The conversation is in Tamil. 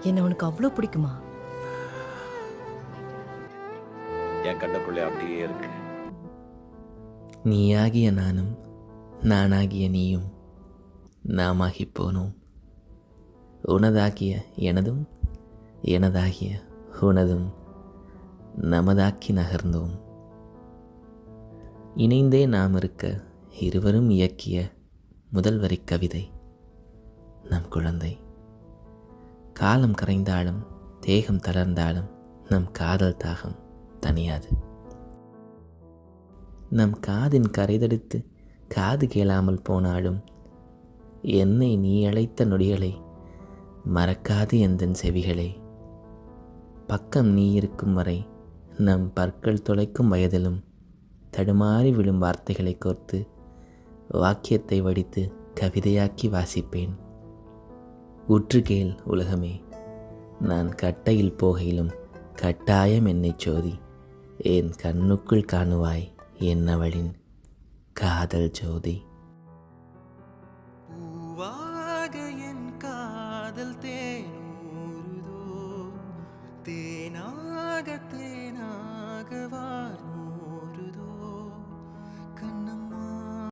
என்ன உனக்கு அவ்வளோ பிடிக்குமா? என் கண்ணுக்குள்ளே அப்படியே இருக்கு. நீயாகிய நானும் நானாகிய நீயும் நாமாகிப் போனோம். உனதாகிய எனதும் எனதாகிய உனதும் நமதாக்கி நகர்ந்தோம். இணைந்தே நாம் இருக்க இருவரும் இயக்கிய முதல் வரி கவிதை நம் குழந்தை. காலம் கரைந்தாலும் தேகம் தளர்ந்தாலும் நம் காதல் தாகம் தனியாது. நம் காதின் கரைதடுத்து காது கேளாமல் போனாலும் என்னை நீ அழைத்த நொடிகளை மறக்காது எந்தன் செவிகளே. பக்கம் நீ இருக்கும் வரை நம் பற்கள் துளைக்கும் வயதிலும் தடுமாறி விழும் வார்த்தைகளை கோர்த்து வாக்கியத்தை வடித்து கவிதையாக்கி வாசிப்பேன். உற்று கேள் உலகமே, நான் கட்டையில் போகையிலும் கட்டாயம் என்னை சோதி. என் கண்ணுக்குள் காணுவாய் என்னவளின் காதல் ஜோதி. பூவாக என் காதல் தேனூறுதோ, தேனாக தேனாக வானூறுதோ.